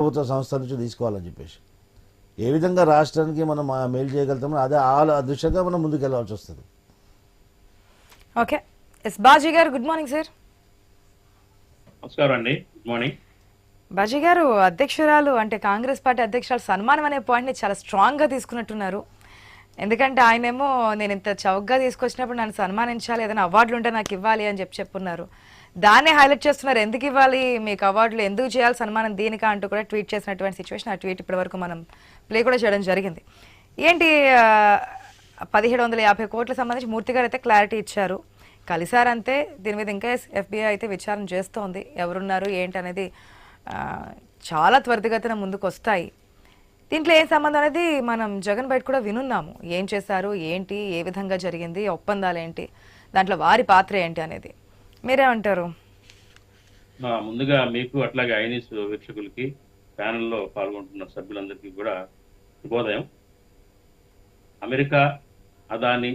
ప్రభుత్వ సంస్థల నుంచి తీసుకోవాలని చెప్పేసి ఏ విధంగా రాష్ట్రానికి మనం మేలు చేయగలుగుతామో అదే ఆ దృశ్యంగా మనం ముందుకు వెళ్ళాల్సి వస్తుంది. ఓకే, ఎస్ బాజీ గారు, గుడ్ మార్నింగ్ సార్. నమస్కారం అండి, గుడ్ మార్నింగ్. బాజీ గారు, అధ్యక్షురాలు అంటే కాంగ్రెస్ పార్టీ అధ్యక్షురాలు సన్మానం అనే పాయింట్ని చాలా స్ట్రాంగ్గా తీసుకున్నట్టున్నారు. ఎందుకంటే ఆయనేమో నేను ఇంత చౌకగా తీసుకొచ్చినప్పుడు నన్ను సన్మానించాలి, ఏదైనా అవార్డులు ఉంటే నాకు ఇవ్వాలి అని చెప్పున్నారు. దాన్నే హైలైట్ చేస్తున్నారు. ఎందుకు ఇవ్వాలి మీకు అవార్డులు, ఎందుకు చేయాలి సన్మానం దీనికా అంటూ కూడా ట్వీట్ చేసినటువంటి సిచ్యువేషన్. ఆ ట్వీట్ ఇప్పటి వరకు మనం ప్లే కూడా చేయడం జరిగింది. ఏంటి 1750 కోట్ల సంబంధించి మూర్తి గారు అయితే క్లారిటీ ఇచ్చారు, కలిసారంతే. దీని మీద ఇంకా FBI అయితే విచారణ చేస్తోంది. ఎవరున్నారు ఏంటి అనేది చాలా త్వరితగతిన ముందుకు వస్తాయి. దీంట్లో ఏం సంబంధం అనేది మనం జగన్ బయట కూడా వినున్నాము. ఏం చేశారు, ఏంటి, ఏ విధంగా జరిగింది, ఒప్పందాలు ఏంటి, దాంట్లో వారి పాత్ర ఏంటి అనేది మీరేమంటారు? ముందుగా మీకు అట్లాగే ఐనిస్ వీక్షకులకి, ప్యానెల్లో పాల్గొంటున్న సభ్యులందరికీ కూడా శుభోదయం. అమెరికా, అదాని,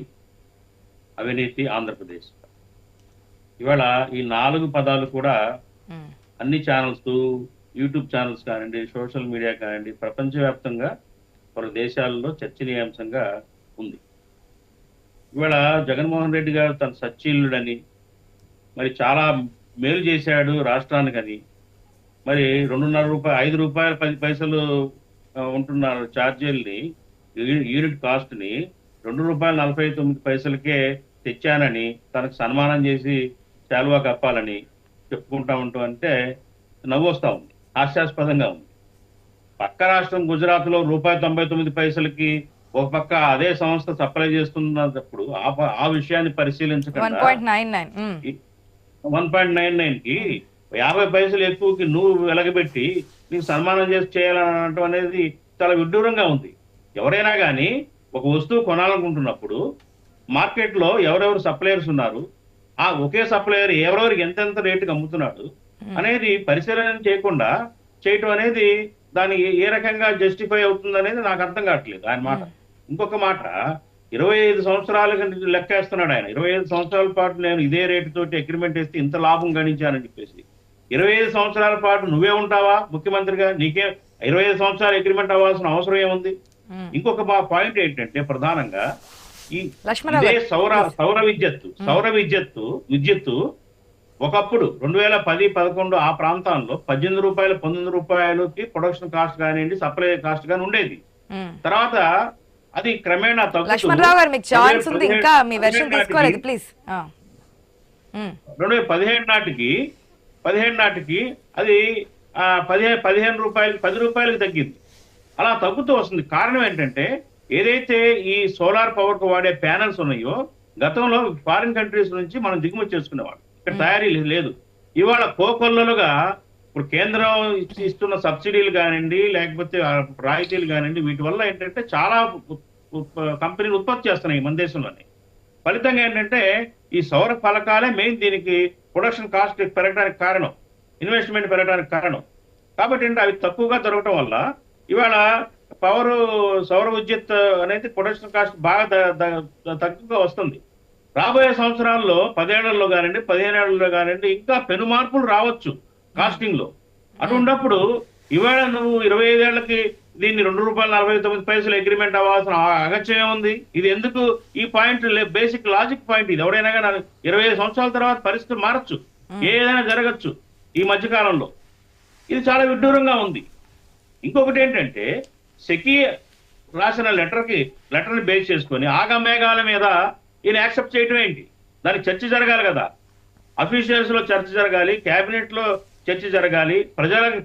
అవినీతి, ఆంధ్రప్రదేశ్, ఇవాళ ఈ 4 పదాలు కూడా అన్ని ఛానల్స్, యూట్యూబ్ ఛానల్స్ కానివ్వండి, సోషల్ మీడియా కానివ్వండి, ప్రపంచవ్యాప్తంగా పలు దేశాలలో చర్చనీయాంశంగా ఉంది. ఇవాళ జగన్మోహన్ రెడ్డి గారు తన సచ్చీలుడని, మరి చాలా మేలు చేశాడు రాష్ట్రానికని, మరి 2.5 రూపాయలు 5 రూపాయలు 10 పైసలు ఉంటున్న ఛార్జీల్ని, యూనిట్ కాస్ట్ని 2 రూపాయలు 49 పైసలకే తెచ్చానని తనకు సన్మానం చేసి శాలువా కప్పాలని చెప్పుకుంటా ఉంటాం అంటే నవ్వు వస్తూ ఉంది, హాస్యాస్పదంగా ఉంది. పక్క రాష్ట్రం గుజరాత్లో ₹1.99 ఒక పక్క అదే సంస్థ సప్లై చేస్తున్నప్పుడు ఆ విషయాన్ని పరిశీలించకుండా 1.99కి 50 పైసలు ఎక్కువకి నువ్వు వెలగబెట్టి నీకు సన్మానం చేసి చేయాలనడం అనేది చాలా విడ్డూరంగా ఉంది. ఎవరైనా కానీ ఒక వస్తువు కొనాలనుకుంటున్నప్పుడు మార్కెట్లో ఎవరెవరు సప్లయర్స్ ఉన్నారు, ఆ ఒకే సప్లయర్ ఎవరెవరికి ఎంతెంత రేటుకి అమ్ముతున్నాడు అనేది పరిశీలన చేయకుండా చేయటం అనేది దాని ఏ రకంగా జస్టిఫై అవుతుంది అనేది నాకు అర్థం కావట్లేదు ఆయన మాట. ఇంకొక మాట, 25 సంవత్సరాలుగా లెక్కేస్తున్నాడు ఆయన. 25 సంవత్సరాల పాటు నేను ఇదే రేటు తోటి అగ్రిమెంట్ వేస్తే ఇంత లాభం గణించానని చెప్పేసి. 25 సంవత్సరాల పాటు నువ్వే ఉంటావా ముఖ్యమంత్రిగా? నీకే 25 సంవత్సరాలు అగ్రిమెంట్ అవ్వాల్సిన అవసరం ఏముంది? ఇంకొక పాయింట్ ఏంటంటే ప్రధానంగా ఈ సౌర విద్యుత్తు ఒకప్పుడు 2010-11 ఆ ప్రాంతాల్లో 18 రూపాయలు 19 రూపాయలకి ప్రొడక్షన్ కాస్ట్ కానివ్వండి, సప్లై కాస్ట్ కానీ ఉండేది. తర్వాత అది క్రమేణా లక్ష్మణరావు గారు మీకు ఛాన్స్ ఉంది, ఇంకా మీ వెర్షన్ తీసుకోలేదు ప్లీజ్. 2017 నాటికి అది 15 రూపాయలు 10 రూపాయలకు తగ్గింది. అలా తగ్గుతూ వస్తుంది. కారణం ఏంటంటే ఏదైతే ఈ సోలార్ పవర్ కు వాడే ప్యానల్స్ ఉన్నాయో గతంలో ఫారిన్ కంట్రీస్ నుంచి మనం దిగుమతి చేసుకునేవాడు, ఇక్కడ తయారీ లేదు. ఇవాళ కోకొల్లలుగా ఇప్పుడు కేంద్రం ఇస్తున్న సబ్సిడీలు కానివ్వండి, లేకపోతే రాయితీలు కానివ్వండి, వీటి వల్ల ఏంటంటే చాలా కంపెనీలు ఉత్పత్తి చేస్తున్నాయి మన దేశంలోనే. ఫలితంగా ఏంటంటే ఈ సౌర ఫలకాలే మెయిన్ దీనికి ప్రొడక్షన్ కాస్ట్ పెరగడానికి కారణం, ఇన్వెస్ట్మెంట్ పెరగడానికి కారణం. కాబట్టి అంటే అవి తక్కువగా దొరకటం వల్ల ఇవాళ సౌర విద్యుత్ అనేది ప్రొడక్షన్ కాస్ట్ బాగా తక్కువగా వస్తుంది. రాబోయే సంవత్సరాల్లో 10 ఏళ్లలో కానివ్వండి, 15 ఏళ్లలో కానివ్వండి ఇంకా పెను మార్పులు రావచ్చు కాస్టింగ్ లో. అటువంటిప్పుడు ఇవాళ నువ్వు 25 ఏళ్లకి దీన్ని ₹2.49 అగ్రిమెంట్ అవ్వాల్సిన అగత్యం ఏముంది? ఇది ఎందుకు? ఈ పాయింట్ బేసిక్ లాజిక్ పాయింట్ ఇది. ఎవరైనా కానీ 25 సంవత్సరాల తర్వాత పరిస్థితి మారచ్చు, ఏదైనా జరగచ్చు ఈ మధ్యకాలంలో. ఇది చాలా విడ్డూరంగా ఉంది. ఇంకొకటి ఏంటంటే సెకీ రాసిన లెటర్ని బేస్ చేసుకొని ఆగమేఘాల మీద ఈయన యాక్సెప్ట్ చేయటం ఏంటి? దానికి చర్చ జరగాలి కదా, అఫీషియల్స్ లో చర్చ జరగాలి, కేబినెట్ లో చర్చ జరగాలి.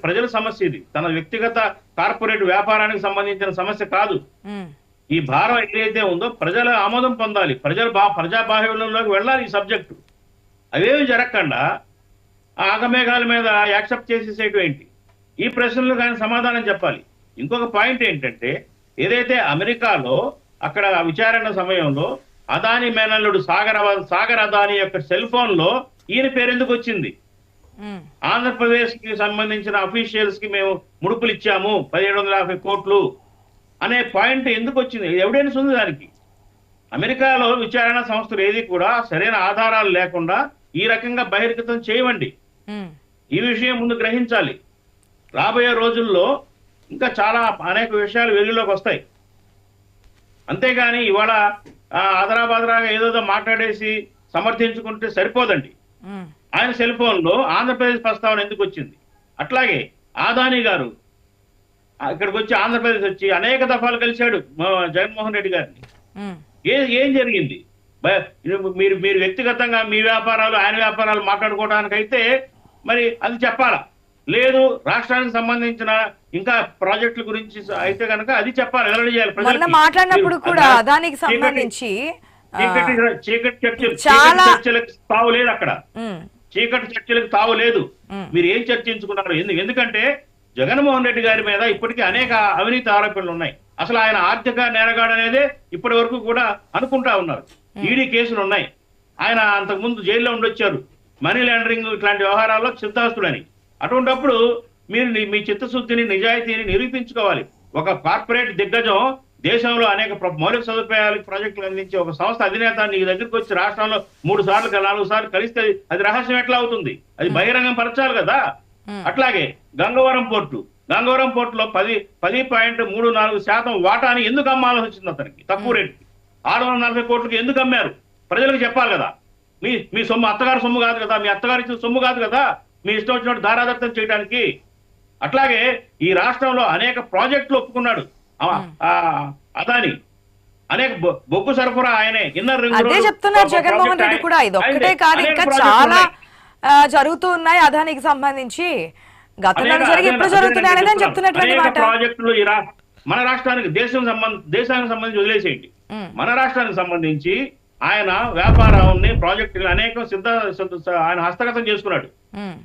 ప్రజల సమస్య ఇది, తన వ్యక్తిగత కార్పొరేట్ వ్యాపారానికి సంబంధించిన సమస్య కాదు. ఈ భారం ఏదైతే ఉందో ప్రజల ఆమోదం పొందాలి, ప్రజా బాహ్యంలోకి వెళ్ళాలి ఈ సబ్జెక్టు. అవేమి జరగకుండా ఆగమేఘాల మీద యాక్సెప్ట్ చేసేసేయటం ఏంటి? ఈ ప్రశ్నలు కానీ సమాధానం చెప్పాలి. ఇంకొక పాయింట్ ఏంటంటే ఏదైతే అమెరికాలో అక్కడ విచారణ సమయంలో అదాని మేనల్లుడు సాగర్ అదాని యొక్క సెల్ ఫోన్ లో ఈయన పేరు ఎందుకు వచ్చింది? ఆంధ్రప్రదేశ్ కి సంబంధించిన అఫీషియల్స్ కి మేము ముడుపులు ఇచ్చాము 1750 కోట్లు అనే పాయింట్ ఎందుకు వచ్చింది? ఎవిడెన్స్ ఉంది దానికి. అమెరికాలో విచారణ సంస్థలు ఏది కూడా సరైన ఆధారాలు లేకుండా ఈ రకంగా బహిర్గతం చేయవండి. ఈ విషయం ముందు గ్రహించాలి. రాబోయే రోజుల్లో ఇంకా చాలా అనేక విషయాలు వెలుగులోకి వస్తాయి. అంతేగాని ఇవాళ ఆదరాబాదరాగా ఏదోదో మాట్లాడేసి సమర్థించుకుంటే సరిపోదండి. ఆయన సెల్ ఫోన్ లో ఆంధ్రప్రదేశ్ ప్రస్తావన ఎందుకు వచ్చింది? అట్లాగే అదానీ గారు ఇక్కడికి వచ్చి ఆంధ్రప్రదేశ్ వచ్చి అనేక దఫాలు కలిశాడు జగన్మోహన్ రెడ్డి గారిని. ఏం జరిగింది? మీరు మీరు వ్యక్తిగతంగా మీ వ్యాపారాలు ఆయన వ్యాపారాలు మాట్లాడుకోవడానికైతే మరి అది చెప్పాలా? లేదు రాష్ట్రానికి సంబంధించిన ఇంకా ప్రాజెక్టుల గురించి అయితే కనుక అది చెప్పాలి, వెల్లడి చేయాలి. మాట్లాడినప్పుడు కూడా దానికి సంబంధించి చీకటి చర్చలకు తావు లేదు అక్కడ. చీకటి చర్చలకు తావు లేదు. మీరు ఏం చర్చించుకున్నారు? ఎందుకంటే జగన్మోహన్ రెడ్డి గారి మీద ఇప్పటికీ అనేక అవినీతి ఆరోపణలు ఉన్నాయి. అసలు ఆయన ఆర్థిక నేరగాడు అనేదే ఇప్పటి వరకు కూడా అనుకుంటా ఉన్నారు. ఈడీ కేసులు ఉన్నాయి. ఆయన అంతకుముందు జైల్లో ఉండొచ్చారు మనీ లాండరింగ్ ఇట్లాంటి వ్యవహారాల్లో సిద్ధాస్తుడని. అటువంటిప్పుడు మీరు మీ చిత్తశుద్ధిని నిజాయితీని నిరూపించుకోవాలి. ఒక కార్పొరేట్ దిగ్గజం దేశంలో అనేక మౌలిక సదుపాయాలకు ప్రాజెక్టులు అందించే ఒక సంస్థ అధినేత నీ దగ్గరికి వచ్చి రాష్ట్రంలో 3 సార్లు 4 సార్లు కలిస్తే అది రహస్యం ఎట్లా అవుతుంది? అది బహిరంగం పరచాలి కదా. అట్లాగే గంగవరం పోర్టులో 10.34% వాటాని ఎందుకు అమ్మాల్సి వచ్చింది అతనికి తక్కువ రేటుకి? 640 కోట్లకి ఎందుకు అమ్మారు? ప్రజలకు చెప్పాలి కదా. మీ సొమ్ము అత్తగారి సొమ్ము కాదు కదా, మీ అత్తగారి ఇచ్చిన సొమ్ము కాదు కదా మీ ఇష్టం వచ్చినట్టు దారాదత్తం చేయడానికి. అట్లాగే ఈ రాష్ట్రంలో అనేక ప్రాజెక్టులు ఒప్పుకున్నాడు అదాని. అనేక బొగ్గు సరఫరా ఆయనే. ఇన్నర్ రింగ్ అదే చెప్తున్నారు జగన్మోహన్ రెడ్డి కూడా. ఇది ఒక్కటే కాదు, ఇంకా చాలా జరుగుతూ ఉన్నాయి అదానికి సంబంధించి. గతంలో జరిగి ఇప్పుడు జరుగుతున్నాయి అనేది చెప్తున్నటువంటి మాట. ప్రాజెక్టులు మన రాష్ట్రానికి దేశానికి సంబంధించి వదిలేసేయండి. మన రాష్ట్రానికి సంబంధించి ఆయన వ్యాపారాన్ని ప్రాజెక్టులు అనేక ఆయన హస్తగతం చేసుకున్నాడు.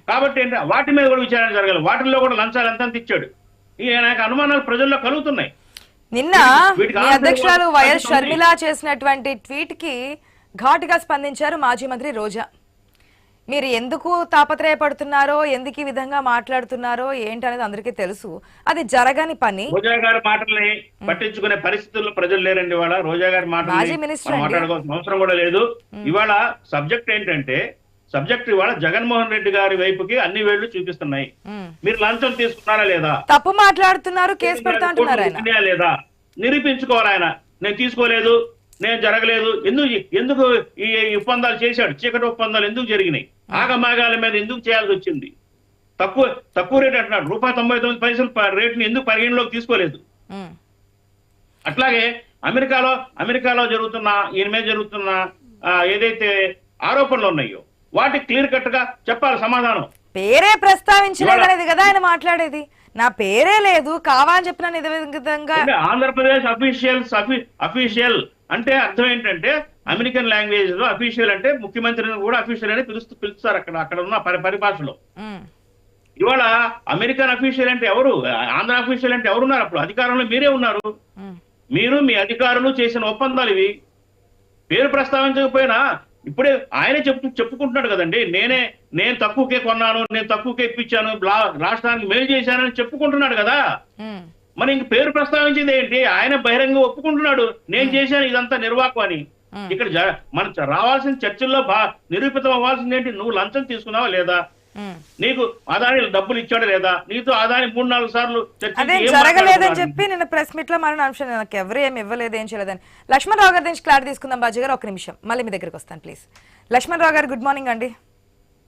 కాబట్టి వాటి మీద కూడా విచారణ జరగాలి. వాటిల్లో కూడా లంచాలు ఎంత ఇచ్చాడు? ఈ అనేక అనుమానాలు ప్రజల్లో కలుగుతున్నాయి. నిన్న మీ అధ్యక్షురాలు వైఎస్ షర్మిల చేసినటువంటి ట్వీట్ కి ఘాటుగా స్పందించారు మాజీ మంత్రి రోజా. మీరు ఎందుకు తాపత్రయపడుతున్నారో, ఎందుకు ఈ విధంగా మాట్లాడుతున్నారో ఏంటనేది అందరికీ తెలుసు. అది జరగని పని. రోజా గారి మాటల్ని పట్టించుకునే పరిస్థితుల్లో ప్రజలు లేరండి. ఇవాళ రోజా గారి మాటల్ని మాట్లాడుకోవాల్సిన అవసరం కూడా లేదు. ఇవాళ సబ్జెక్ట్ ఏంటంటే ఇవాళ జగన్మోహన్ రెడ్డి గారి వైపుకి అన్ని వేళ్లు చూపిస్తున్నాయి. మీరు లంచం తీసుకున్నారా లేదా? తప్పు మాట్లాడుతున్నారు, కేసు పెడతా అంటున్నారు. లేదా నిరూపించుకోవాలి. ఆయన నేను తీసుకోలేదు, నేను జరగలేదు. ఎందుకు ఈ ఒప్పందాలు చేశాడు? చీకటి ఒప్పందాలు ఎందుకు జరిగినాయి? ఆగమాగాల మీద ఎందుకు చేయాల్సి వచ్చింది? తక్కువ రేట్ అంటున్నాడు. ₹99 రేటుని ఎందుకు పరిగణలోకి తీసుకోలేదు? అట్లాగే అమెరికాలో ఈయన మీద జరుగుతున్న ఏదైతే ఆరోపణలు ఉన్నాయో వాటి క్లియర్ కట్ గా చెప్పాలి సమాధానం. పేరే ప్రస్తావించలేదు కదా ఆయన మాట్లాడేది. నా పేరే లేదు, కావాలని చెప్పిన ఆంధ్రప్రదేశ్ అఫీషియల్ అంటే అర్థం ఏంటంటే అమెరికన్ లాంగ్వేజ్ లో అఫీషియల్ అంటే ముఖ్యమంత్రిని కూడా అఫీషియల్ అని పిలుస్తారు అక్కడ ఉన్న పరిభాషలో. ఇవాళ అమెరికన్ అఫీషియల్ అంటే ఎవరు? ఆంధ్ర అఫీషియల్ అంటే ఎవరున్నారు? అప్పుడు అధికారంలో మీరే ఉన్నారు. మీరు మీ అధికారులు చేసిన ఒప్పందాలు ఇవి. పేరు ప్రస్తావించకపోయినా ఇప్పుడే ఆయనే చెప్పుకుంటున్నాడు కదండి. నేను తక్కువకే కొన్నాను, నేను తక్కువకే ఇప్పించాను, రాష్ట్రానికి మేలు చేశానని చెప్పుకుంటున్నాడు కదా. మరి ఇంక పేరు ప్రస్తావించింది ఏంటి? ఆయన బహిరంగ ఒప్పుకుంటున్నాడు నేను చేశాను ఇదంతా నిర్వాహకం అని. ఇక్కడ మన రావాల్సిన చర్చల్లో నిరూపితం అవ్వాల్సింది ఏంటి? నువ్వు లంచం తీసుకున్నావా లేదా? నీకు అదాని డబ్బులు ఇచ్చాడు లేదా? నీతో అదాని 3-4 సార్లు జరగలేదని చెప్పి నిన్న ప్రెస్ మీట్ లో మన అంశం నాకు ఎవరు ఏమి ఇవ్వలేదు, ఏం చేయలేదని. లక్ష్మణ్ రావు గారి నుంచి క్లారిటీ తీసుకుందాం. బాజీ గారు ఒక నిమిషం, మళ్ళీ మీ దగ్గరికి వస్తాను ప్లీజ్. లక్ష్మణ్ రావు గారు గుడ్ మార్నింగ్ అండి.